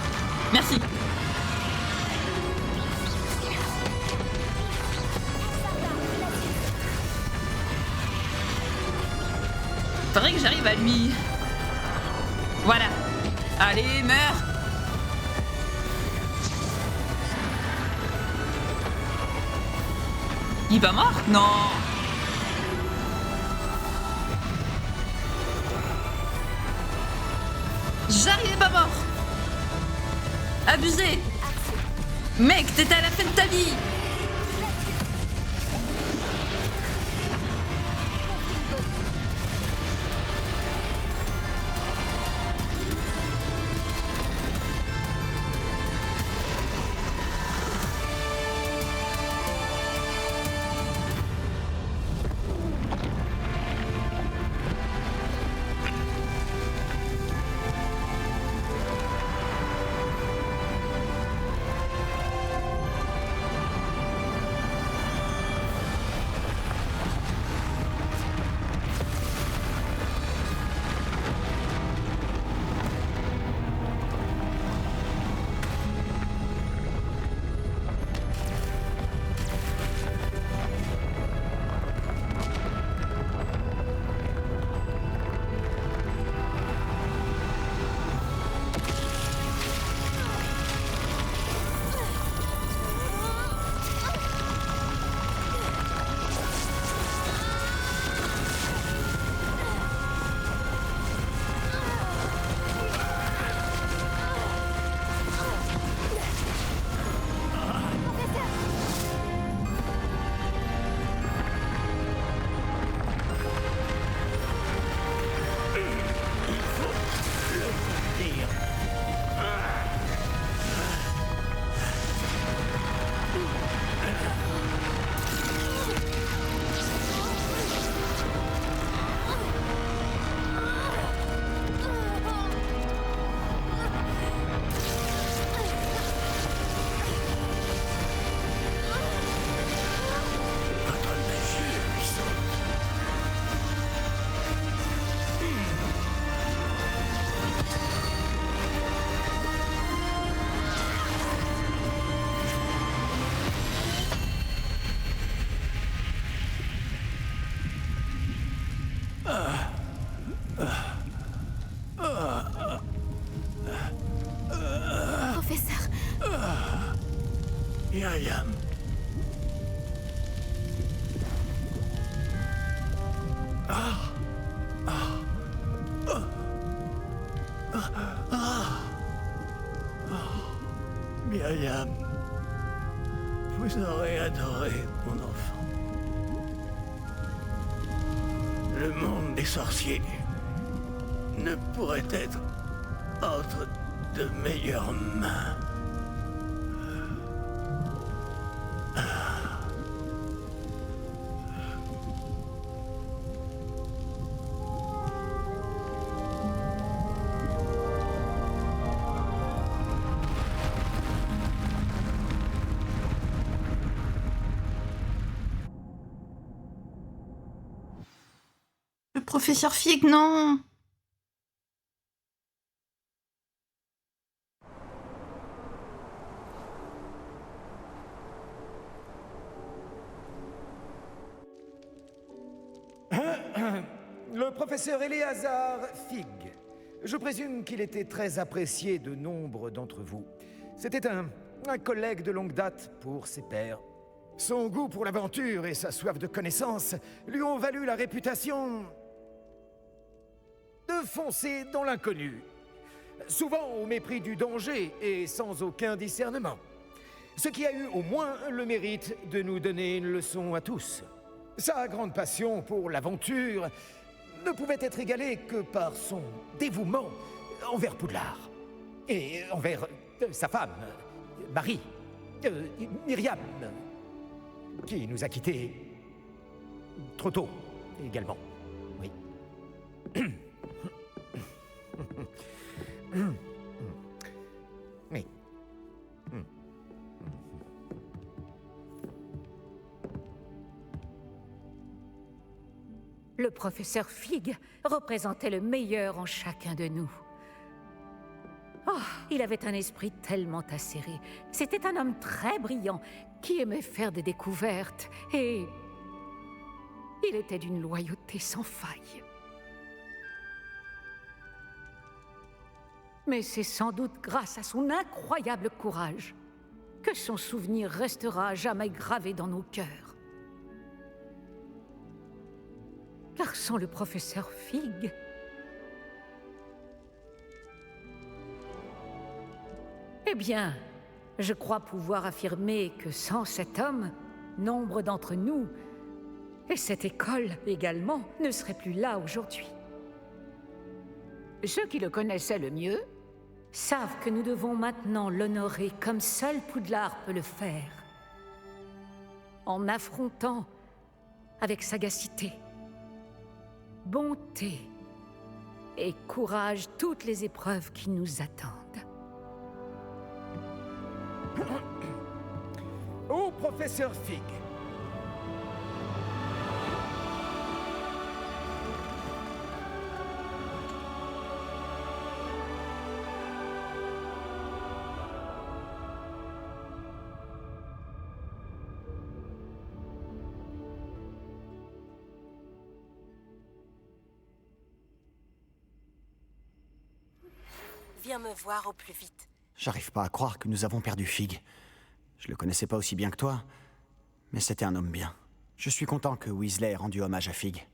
Speaker 1: Merci. Faudrait que j'arrive à lui... Voilà. Allez, meurs. Il va mort? Non. J'arrive pas mort. Abusé. Mec, t'étais à la fin de ta vie.
Speaker 2: Professeur,
Speaker 8: Myriam. Myriam, vous aurez adoré mon enfant. Le monde des sorciers ne pourrait être entre de meilleures mains.
Speaker 1: Le professeur Fig, non.
Speaker 10: Le professeur Éléazar Fig. Je présume qu'il était très apprécié de nombre d'entre vous. C'était un collègue de longue date pour ses pairs. Son goût pour l'aventure et sa soif de connaissance lui ont valu la réputation de foncer dans l'inconnu. Souvent au mépris du danger et sans aucun discernement. Ce qui a eu au moins le mérite de nous donner une leçon à tous. Sa grande passion pour l'aventure ne pouvait être égalée que par son dévouement envers Poudlard. Et envers sa femme, Marie, Myriam, qui nous a quittés trop tôt également. Oui. Oui.
Speaker 11: Le professeur Fig représentait le meilleur en chacun de nous. Oh, il avait un esprit tellement acéré. C'était un homme très brillant qui aimait faire des découvertes et il était d'une loyauté sans faille. Mais c'est sans doute grâce à son incroyable courage que son souvenir restera à jamais gravé dans nos cœurs. Car sans le professeur Fig, eh bien, je crois pouvoir affirmer que sans cet homme, nombre d'entre nous, et cette école également, ne seraient plus là aujourd'hui. Ceux qui le connaissaient le mieux savent que nous devons maintenant l'honorer comme seul Poudlard peut le faire, en affrontant avec sagacité, bonté et courage toutes les épreuves qui nous attendent.
Speaker 10: Au professeur Fig.
Speaker 6: Viens me voir au plus vite.
Speaker 12: J'arrive pas à croire que nous avons perdu Fig. Je le connaissais pas aussi bien que toi, mais c'était un homme bien. Je suis content que Weasley ait rendu hommage à Fig.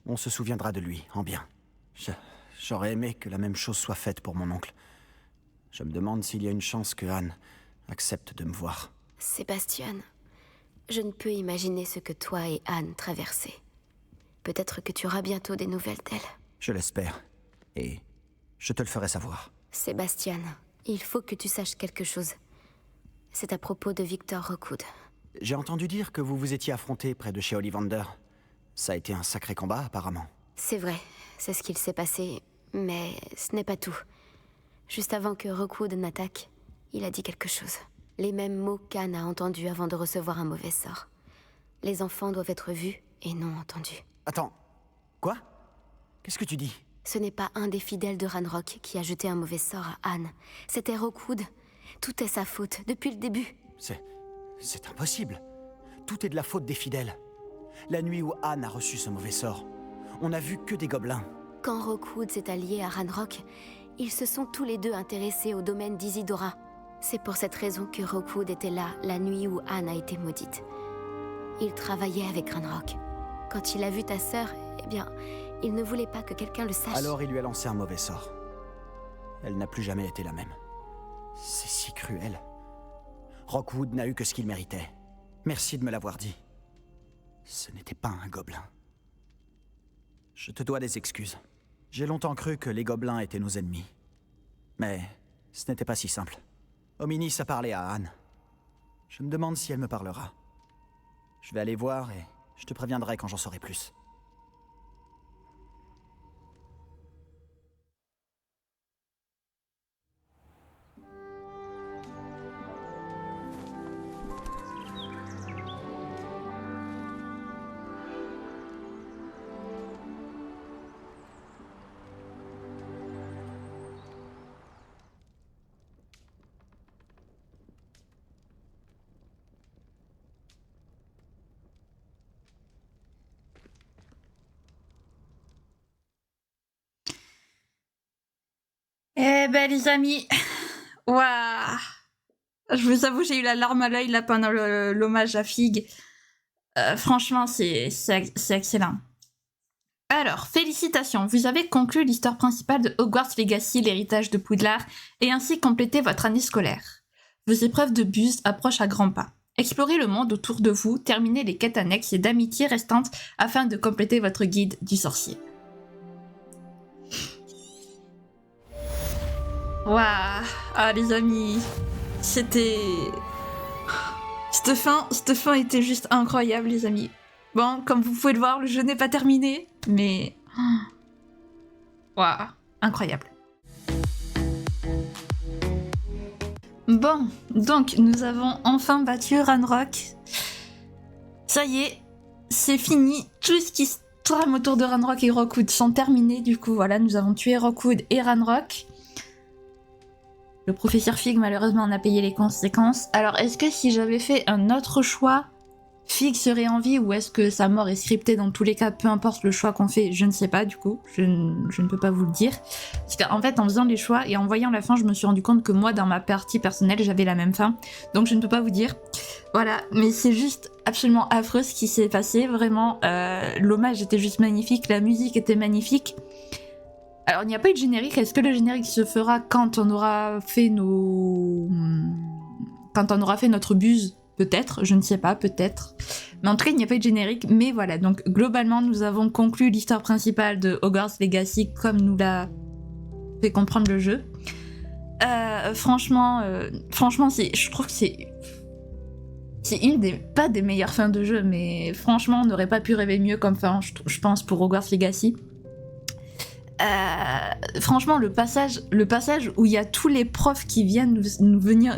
Speaker 12: On se souviendra de lui, en bien. J'aurais aimé que la même chose soit faite pour mon oncle. Je me demande s'il y a une chance que Anne accepte de me voir.
Speaker 2: Sébastien, je ne peux imaginer ce que toi et Anne traversez. Peut-être que tu auras bientôt des nouvelles d'elle.
Speaker 12: Je l'espère. Et je te le ferai savoir.
Speaker 2: Sébastien, il faut que tu saches quelque chose. C'est à propos de Victor Rookwood.
Speaker 12: J'ai entendu dire que vous vous étiez affronté près de chez Ollivander. Ça a été un sacré combat, apparemment.
Speaker 2: C'est vrai, c'est ce qu'il s'est passé, mais ce n'est pas tout. Juste avant que Rookwood n'attaque, il a dit quelque chose. Les mêmes mots qu'Anne a entendus avant de recevoir un mauvais sort. Les enfants doivent être vus et non entendus.
Speaker 12: Attends, quoi? Qu'est-ce que tu dis?
Speaker 2: Ce n'est pas un des fidèles de Ranrock qui a jeté un mauvais sort à Anne. C'était Rookwood. Tout est sa faute, depuis le début.
Speaker 12: C'est impossible. Tout est de la faute des fidèles. La nuit où Anne a reçu ce mauvais sort, on n'a vu que des gobelins.
Speaker 2: Quand Rockwood s'est allié à Ranrock, ils se sont tous les deux intéressés au domaine d'Isidora. C'est pour cette raison que Rockwood était là la nuit où Anne a été maudite. Il travaillait avec Ranrock. Quand il a vu ta sœur, eh bien, il ne voulait pas que quelqu'un le sache.
Speaker 12: Alors il lui a lancé un mauvais sort. Elle n'a plus jamais été la même. C'est si cruel. Rockwood n'a eu que ce qu'il méritait. Merci de me l'avoir dit. Ce n'était pas un gobelin. Je te dois des excuses. J'ai longtemps cru que les gobelins étaient nos ennemis. Mais ce n'était pas si simple. Hominis a parlé à Anne. Je me demande si elle me parlera. Je vais aller voir et je te préviendrai quand j'en saurai plus.
Speaker 1: Eh ben les amis, waouh, je vous avoue j'ai eu la larme à l'œil là pendant l'hommage à Fig. Franchement c'est excellent. Alors, félicitations, vous avez conclu l'histoire principale de Hogwarts Legacy, l'héritage de Poudlard, et ainsi complété votre année scolaire. Vos épreuves de buse approchent à grands pas. Explorez le monde autour de vous, terminez les quêtes annexes et d'amitié restantes afin de compléter votre guide du sorcier. Waouh, ah les amis, c'était... Cette fin était juste incroyable les amis. Bon, comme vous pouvez le voir, le jeu n'est pas terminé, mais... Waouh, incroyable. Bon, donc nous avons enfin battu Ranrock. Ça y est, c'est fini. Tout ce qui se trame autour de Ranrock et Rockwood sont terminés. Du coup, voilà, nous avons tué Rockwood et Ranrock. Le professeur Fig, malheureusement, en a payé les conséquences. Alors, est-ce que si j'avais fait un autre choix, Fig serait en vie ou est-ce que sa mort est scriptée dans tous les cas, peu importe le choix qu'on fait, je ne sais pas du coup, je ne peux pas vous le dire. Parce qu'en fait, en faisant les choix et en voyant la fin, je me suis rendu compte que moi, dans ma partie personnelle, j'avais la même fin. Donc je ne peux pas vous dire. Voilà, mais c'est juste absolument affreux ce qui s'est passé, vraiment. L'hommage était juste magnifique, la musique était magnifique. Alors, il n'y a pas eu de générique. Est-ce que le générique se fera quand on aura fait notre buse? Peut-être, je ne sais pas, peut-être. Mais en tout cas, il n'y a pas eu de générique. Mais voilà, donc globalement, nous avons conclu l'histoire principale de Hogwarts Legacy comme nous l'a fait comprendre le jeu. Franchement, je trouve que c'est une des, pas des meilleures fins de jeu, mais franchement, on n'aurait pas pu rêver mieux comme fin, je pense, pour Hogwarts Legacy. Franchement, le passage où il y a tous les profs qui viennent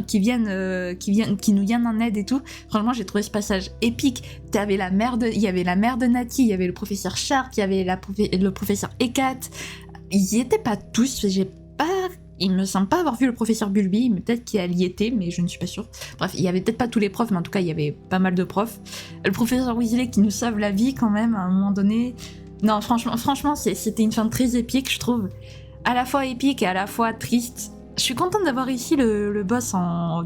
Speaker 1: qui nous viennent en aide et tout, franchement j'ai trouvé ce passage épique. Il y avait la mère de Natty, il y avait le professeur Sharp, il y avait le professeur Hecat. Ils y étaient pas tous, il me semble pas avoir vu le professeur Bulby, mais peut-être qu'il y était, mais je ne suis pas sûre. Bref, il y avait peut-être pas tous les profs, mais en tout cas il y avait pas mal de profs. Le professeur Weasley qui nous sauve la vie quand même à un moment donné. Non, franchement, c'était une fin très épique, je trouve. À la fois épique et à la fois triste. Je suis contente d'avoir réussi le boss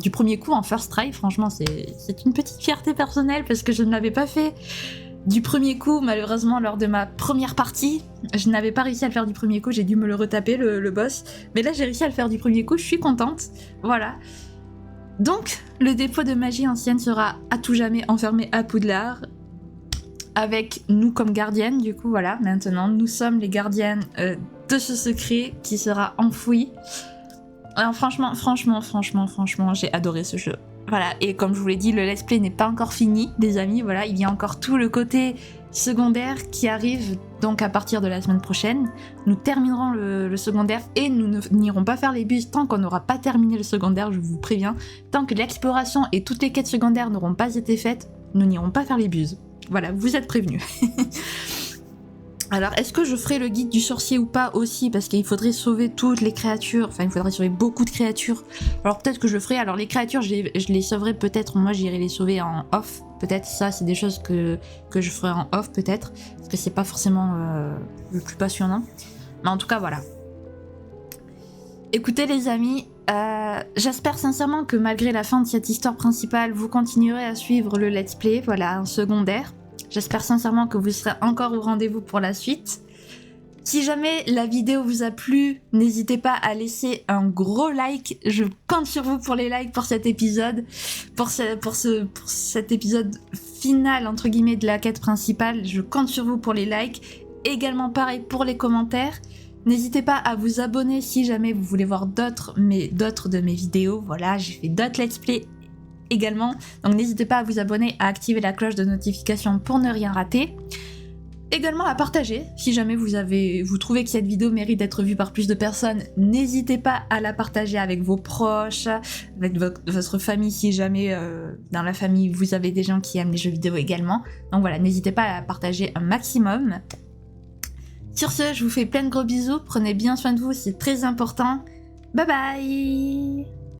Speaker 1: du premier coup en first try. Franchement, c'est une petite fierté personnelle parce que je ne l'avais pas fait du premier coup, malheureusement, lors de ma première partie. Je n'avais pas réussi à le faire du premier coup, j'ai dû me le retaper, le boss. Mais là, j'ai réussi à le faire du premier coup, je suis contente. Voilà. Donc, le dépôt de magie ancienne sera à tout jamais enfermé à Poudlard. Avec nous comme gardiennes, du coup voilà, maintenant nous sommes les gardiennes de ce secret qui sera enfoui. Alors franchement, j'ai adoré ce jeu. Voilà, et comme je vous l'ai dit, le let's play n'est pas encore fini, les amis, voilà, il y a encore tout le côté secondaire qui arrive donc à partir de la semaine prochaine. Nous terminerons le secondaire et nous n'irons pas faire les bus tant qu'on n'aura pas terminé le secondaire, je vous préviens. Tant que l'exploration et toutes les quêtes secondaires n'auront pas été faites, nous n'irons pas faire les buses. Voilà, vous êtes prévenus. Alors, est-ce que je ferai le guide du sorcier ou pas aussi? Parce qu'il faudrait sauver toutes les créatures. Enfin, il faudrait sauver beaucoup de créatures. Alors, peut-être que je le ferai. Alors, les créatures, je les sauverai peut-être. Moi, j'irai les sauver en off. Peut-être ça, c'est des choses que je ferai en off, peut-être. Parce que c'est pas forcément le plus passionnant. Mais en tout cas, voilà. Écoutez les amis, j'espère sincèrement que malgré la fin de cette histoire principale, vous continuerez à suivre le let's play, voilà, en secondaire. J'espère sincèrement que vous serez encore au rendez-vous pour la suite. Si jamais la vidéo vous a plu, n'hésitez pas à laisser un gros like. Je compte sur vous pour les likes pour cet épisode, pour cet épisode final entre guillemets de la quête principale. Je compte sur vous pour les likes. Également pareil pour les commentaires. N'hésitez pas à vous abonner si jamais vous voulez voir d'autres de mes vidéos. Voilà, j'ai fait d'autres let's play également. Donc n'hésitez pas à vous abonner, à activer la cloche de notification pour ne rien rater. Également à partager, si jamais vous trouvez que cette vidéo mérite d'être vue par plus de personnes, n'hésitez pas à la partager avec vos proches, avec votre famille, si jamais dans la famille vous avez des gens qui aiment les jeux vidéo également. Donc voilà, n'hésitez pas à la partager un maximum. Sur ce, je vous fais plein de gros bisous, prenez bien soin de vous, c'est très important. Bye bye!